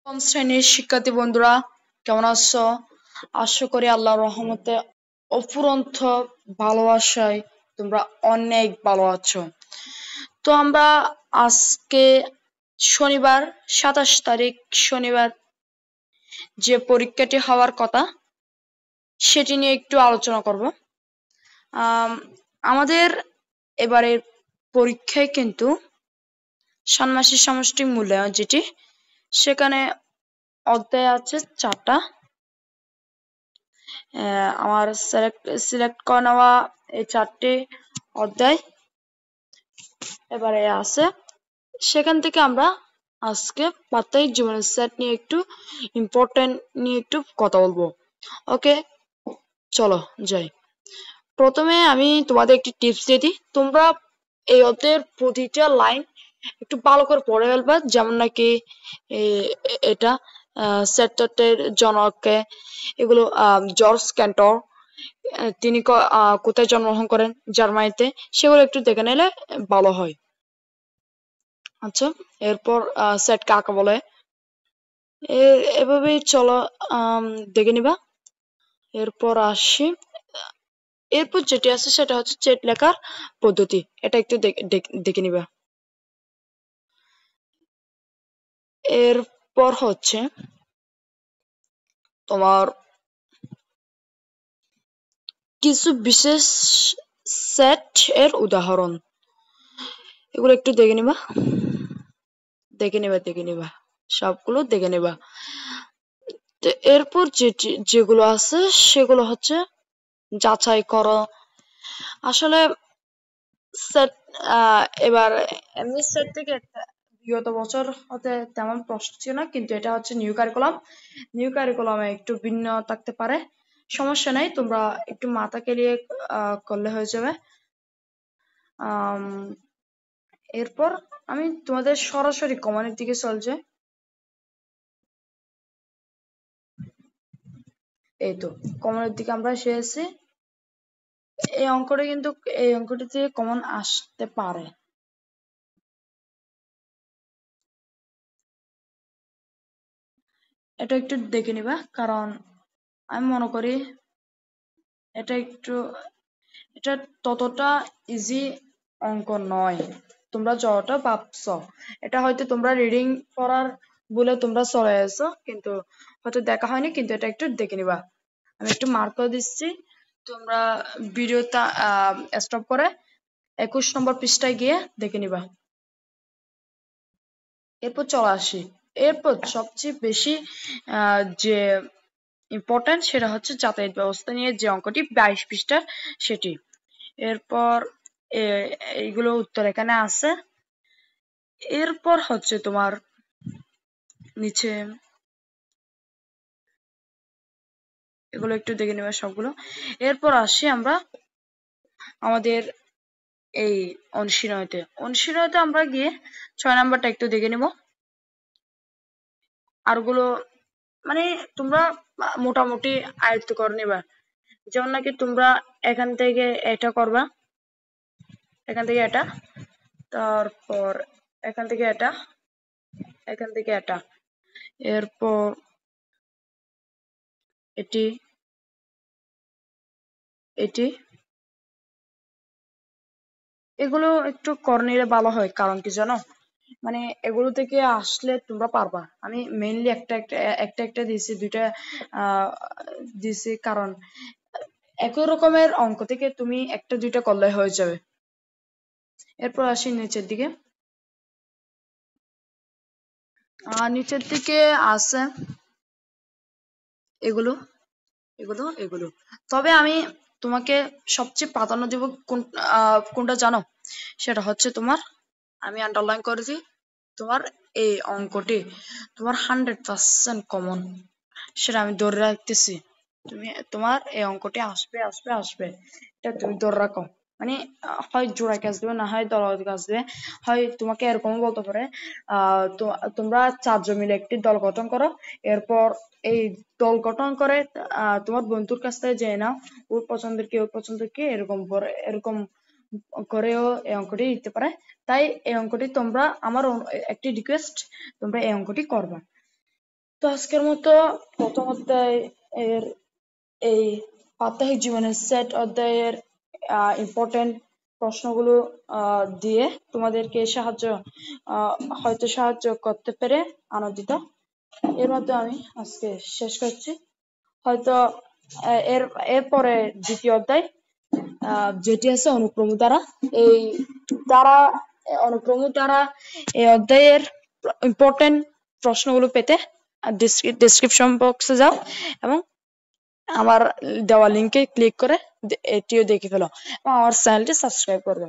নবম শ্রেণীর শিক্ষার্থী বন্ধুরা কেমন আছো? আশা করি আল্লাহর রহমতে অফুরন্ত ভালোবাসায় তোমরা অনেক ভালো আছো। তো আমরা আজকে শনিবার 27 তারিখ শনিবার যে পরীক্ষাটি হওয়ার কথা সেটি নিয়ে একটু আলোচনা করব। আমাদের এবারের পরীক্ষায় কিন্তু ষান্মাসিক সামষ্টিক মূল্যায়ন যেটি, সেখানে অধ্যায় আছে 4টা। আমার সিলেক্ট করে নেওয়া এই 4টি অধ্যায় এবারে আছে। সেখান থেকে আমরা আজকে প্রাত্যহিক জীবনের সেট নিয়ে একটু ইম্পর্টেন্ট নিয়ে একটু কথা বলবো। ওকে, চলো যাই। প্রথমে আমি তোমাদের একটি টিপস দিয়ে দিই, তোমরা এই অধ্যায়ের প্রতিটা লাইন একটু ভালো করে পড়ে ফেলবা। যেমন নাকি এটা সেটের জনককে, এগুলো জর্জ ক্যান্টর, তিনি কোথায় জন্মগ্রহণ করেন, জার্মানিতে, সেগুলো একটু দেখে নিলে ভালো হয়। আচ্ছা, এরপর সেট কাকে বলে এভাবেই চলো দেখে নিবা। এরপর আসি, এরপর যেটি আছে সেটা হচ্ছে চেট লেখার পদ্ধতি, এটা একটু দেখে নিবা। এরপর হচ্ছে তোমার কিছু বিশেষ সেট এর উদাহরণ, এগুলো একটু দেখে নিবা সবগুলো দেখে নিবা। তো এরপর যেগুলো আছে সেগুলো হচ্ছে যাচাই করো। আসলে সেট এবার এমনি সেট থেকে বিগত বছর হতে তেমন প্রশ্ন ছিল না, কিন্তু এটা হচ্ছে নিউ কারিকুলামে একটু ভিন্ন থাকতে পারে। সমস্যা নাই, তোমরা একটু মাথা কেলিয়ে করলে হয়ে যাবে। এরপর আমি তোমাদের সরাসরি কমনের দিকে চল যাই। এই তো কমনের দিকে আমরা এসেছি। এই অঙ্কটি থেকে কমন আসতে পারে। এটা একটু দেখে নিবা, কারণ আমি মনে করি এটা ততটা ইজি অঙ্ক নয় তোমরা যতটা ভাবছ। এটা হয়তো তোমরা রিডিং পড়ার বলে তোমরা চলে আসো, কিন্তু হয়তো দেখা হয়নি, কিন্তু এটা একটু দেখে নিবা। আমি একটু মার্ক করে দিচ্ছি, তোমরা ভিডিওটা স্টপ করে 21 নম্বর পৃষ্ঠায় গিয়ে দেখে নিবা। এরপর চলে আসি, এরপর সবচেয়ে বেশি যে ইম্পর্টেন্ট সেটা হচ্ছে যাতায়াত ব্যবস্থা নিয়ে যে অঙ্কটি 22 পৃষ্ঠার সেটি। এরপর এইগুলো উত্তর এখানে আছে। এরপর হচ্ছে তোমার নিচে এগুলো একটু দেখে নেবে সবগুলো। এরপর আসি আমরা আমাদের এই অনুশীলনীতে আমরা গিয়ে 6 নাম্বারটা একটু দেখে নিব। আরগুলো মানে তোমরা মোটামুটি আয়ত্ত করে নিবা। যেমন নাকি তোমরা এখান থেকে এটা করবা, এখান থেকে এটা, তারপর এখান থেকে এটা, এখান থেকে এটা, এরপর এটি, এটি, এগুলো একটু করে নিলে ভালো হয়। কারণ কি জানো, মানে এগুলো থেকে আসলে তোমরা পারবা। আমি মেইনলি একটা দিয়েছি, দুইটা দিয়েছি, কারণ একই রকমের অঙ্ক থেকে তুমি একটা দুইটা করলে হয়ে যাবে। এরপর আসি নিচের দিকে। নিচের দিকে আছে এগুলো এগুলো এগুলো তবে আমি তোমাকে সবচেয়ে প্রাধান্য দেব কোনটা জানো, সেটা হচ্ছে তোমার, আমি আন্ডারলাইন করেছি, তোমার এই অঙ্কটি তোমার 100% কমন, সেটা আমি ধরে রাখতেছি। তোমার এই অঙ্কটি আসবে আসবে আসবে, এটা তুমি ধরে রাখো। মানে হয় জোড়া কাজ দেবে, না হয় দল কাজ দেবে, হয় তোমাকে এরকমও বলতে পারে তোমরা 4 জন মিলে একটি দল গঠন করো। এরপর এই দল গঠন করে তোমার বন্ধুর কাছ থেকে জেনে নাও ওর পছন্দের কি, এরকম করেও এই অঙ্কটি দিতে পারে। তাই এই অঙ্কটি তোমরা, আমার একটি রিকোয়েস্ট, তোমরা এই অঙ্কটি করবা। তো আজকের মতো প্রথম অধ্যায় এর এই প্রাত্যহিক জীবনের সেট অধ্যায়ের ইম্পর্টেন্ট প্রশ্নগুলো দিয়ে তোমাদেরকে হয়তো সাহায্য করতে পেরে আনন্দিত। এর মাধ্যমে আমি আজকে শেষ করছি। হয়তো এরপরে দ্বিতীয় অধ্যায় যেটি আছে অনুক্রম দ্বারা, এই দ্বারা অনুক্রম দ্বারা এই অধ্যায়ের ইম্পর্টেন্ট প্রশ্নগুলো পেতে ডেসক্রিপশন বক্সে যাও এবং আমার দেওয়া লিঙ্কে ক্লিক করে এটিও দেখে ফেলো এবং আমার চ্যানেলটি সাবস্ক্রাইব করবে।